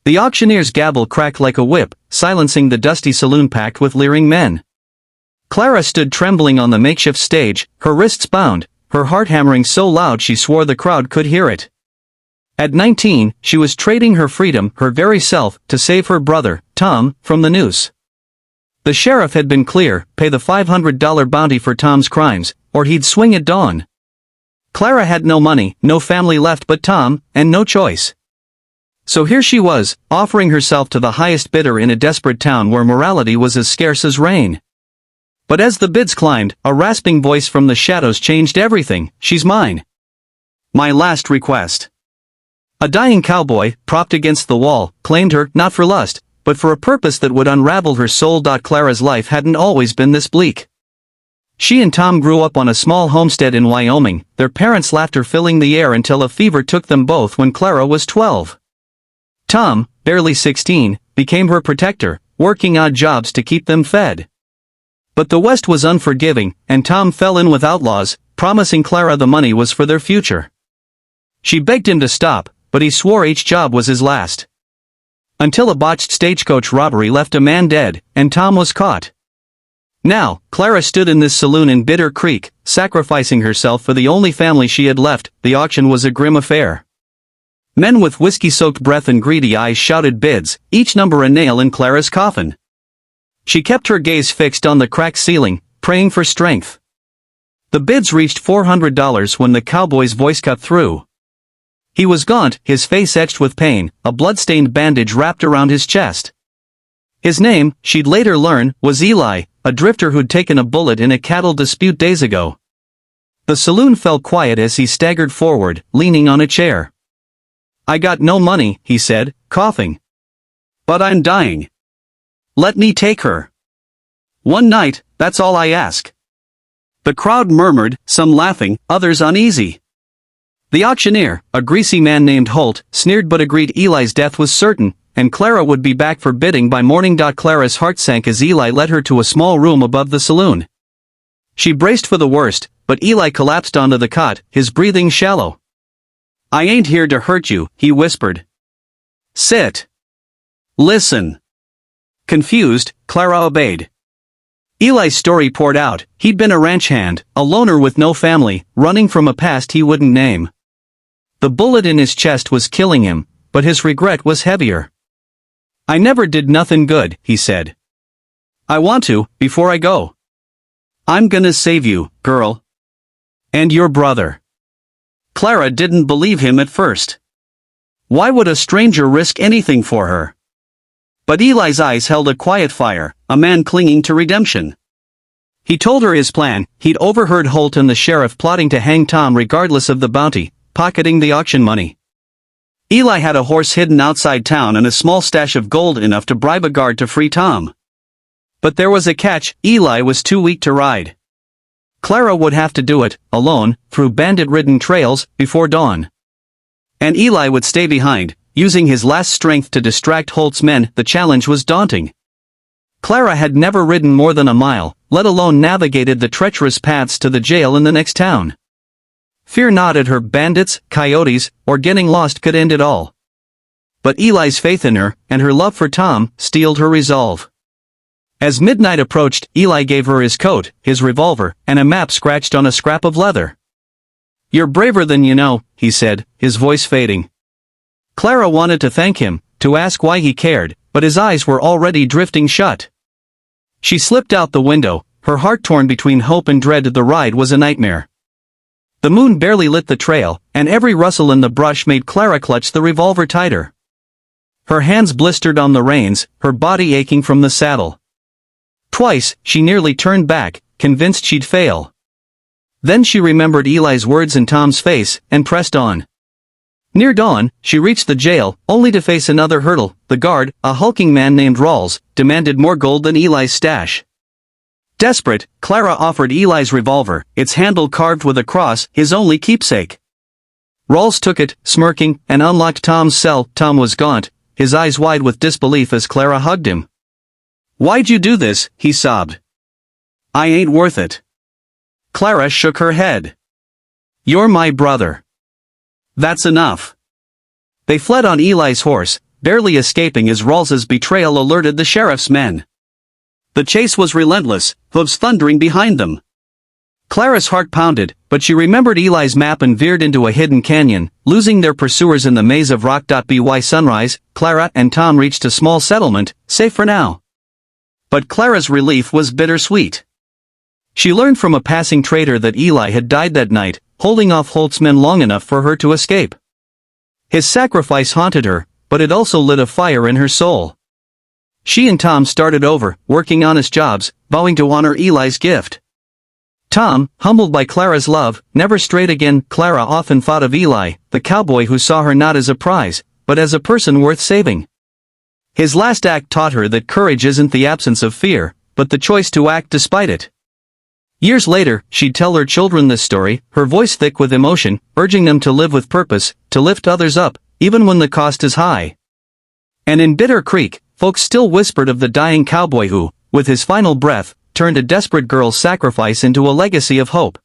The auctioneer's gavel cracked like a whip, silencing the dusty saloon packed with leering men. Clara stood trembling on the makeshift stage, her wrists bound, her heart hammering so loud she swore the crowd could hear it. At 19, she was trading her freedom, her very self, to save her brother, Tom, from the noose. The sheriff had been clear, pay the $500 bounty for Tom's crimes, or he'd swing at dawn. Clara had no money, no family left but Tom, and no choice. So here she was, offering herself to the highest bidder in a desperate town where morality was as scarce as rain. But as the bids climbed, a rasping voice from the shadows changed everything. She's mine. My last request. A dying cowboy, propped against the wall, claimed her, not for lust, but for a purpose that would unravel her soul. Clara's life hadn't always been this bleak. She and Tom grew up on a small homestead in Wyoming, their parents' laughter filling the air until a fever took them both when Clara was 12. Tom, barely 16, became her protector, working odd jobs to keep them fed. But the West was unforgiving, and Tom fell in with outlaws, promising Clara the money was for their future. She begged him to stop, but he swore each job was his last. Until a botched stagecoach robbery left a man dead, and Tom was caught. Now, Clara stood in this saloon in Bitter Creek, sacrificing herself for the only family she had left. The auction was a grim affair. Men with whiskey-soaked breath and greedy eyes shouted bids, each number a nail in Clara's coffin. She kept her gaze fixed on the cracked ceiling, praying for strength. The bids reached $400 when the cowboy's voice cut through. He was gaunt, his face etched with pain, a blood-stained bandage wrapped around his chest. His name, she'd later learn, was Eli, a drifter who'd taken a bullet in a cattle dispute days ago. The saloon fell quiet as he staggered forward, leaning on a chair. I got no money, he said, coughing. But I'm dying. Let me take her. One night, that's all I ask. The crowd murmured, some laughing, others uneasy. The auctioneer, a greasy man named Holt, sneered but agreed Eli's death was certain, and Clara would be back for bidding by morning. Clara's heart sank as Eli led her to a small room above the saloon. She braced for the worst, but Eli collapsed onto the cot, his breathing shallow. I ain't here to hurt you, he whispered. Sit. Listen. Confused, Clara obeyed. Eli's story poured out. He'd been a ranch hand, a loner with no family, running from a past he wouldn't name. The bullet in his chest was killing him, but his regret was heavier. I never did nothing good, he said. I want to, before I go. I'm gonna save you, girl. And your brother. Clara didn't believe him at first. Why would a stranger risk anything for her? But Eli's eyes held a quiet fire, a man clinging to redemption. He told her his plan. He'd overheard Holt and the sheriff plotting to hang Tom regardless of the bounty, pocketing the auction money. Eli had a horse hidden outside town and a small stash of gold enough to bribe a guard to free Tom. But there was a catch. Eli was too weak to ride. Clara would have to do it, alone, through bandit-ridden trails, before dawn. And Eli would stay behind, using his last strength to distract Holt's men. The challenge was daunting. Clara had never ridden more than a mile, let alone navigated the treacherous paths to the jail in the next town. Fear not at her. Bandits, coyotes, or getting lost could end it all. But Eli's faith in her, and her love for Tom, steeled her resolve. As midnight approached, Eli gave her his coat, his revolver, and a map scratched on a scrap of leather. You're braver than you know, he said, his voice fading. Clara wanted to thank him, to ask why he cared, but his eyes were already drifting shut. She slipped out the window, her heart torn between hope and dread. The ride was a nightmare. The moon barely lit the trail, and every rustle in the brush made Clara clutch the revolver tighter. Her hands blistered on the reins, her body aching from the saddle. Twice, she nearly turned back, convinced she'd fail. Then she remembered Eli's words and Tom's face, and pressed on. Near dawn, she reached the jail, only to face another hurdle. The guard, a hulking man named Rawls, demanded more gold than Eli's stash. Desperate, Clara offered Eli's revolver, its handle carved with a cross, his only keepsake. Rawls took it, smirking, and unlocked Tom's cell. Tom was gaunt, his eyes wide with disbelief as Clara hugged him. Why'd you do this? He sobbed. I ain't worth it. Clara shook her head. You're my brother. That's enough. They fled on Eli's horse, barely escaping as Rawls's betrayal alerted the sheriff's men. The chase was relentless, hooves thundering behind them. Clara's heart pounded, but she remembered Eli's map and veered into a hidden canyon, losing their pursuers in the maze of rock. By sunrise, Clara and Tom reached a small settlement, safe for now. But Clara's relief was bittersweet. She learned from a passing trader that Eli had died that night, holding off Holt's men long enough for her to escape. His sacrifice haunted her, but it also lit a fire in her soul. She and Tom started over, working honest jobs, vowing to honor Eli's gift. Tom, humbled by Clara's love, never strayed again. Clara often thought of Eli, the cowboy who saw her not as a prize, but as a person worth saving. His last act taught her that courage isn't the absence of fear, but the choice to act despite it. Years later, she'd tell her children this story, her voice thick with emotion, urging them to live with purpose, to lift others up, even when the cost is high. And in Bitter Creek, folks still whispered of the dying cowboy who, with his final breath, turned a desperate girl's sacrifice into a legacy of hope.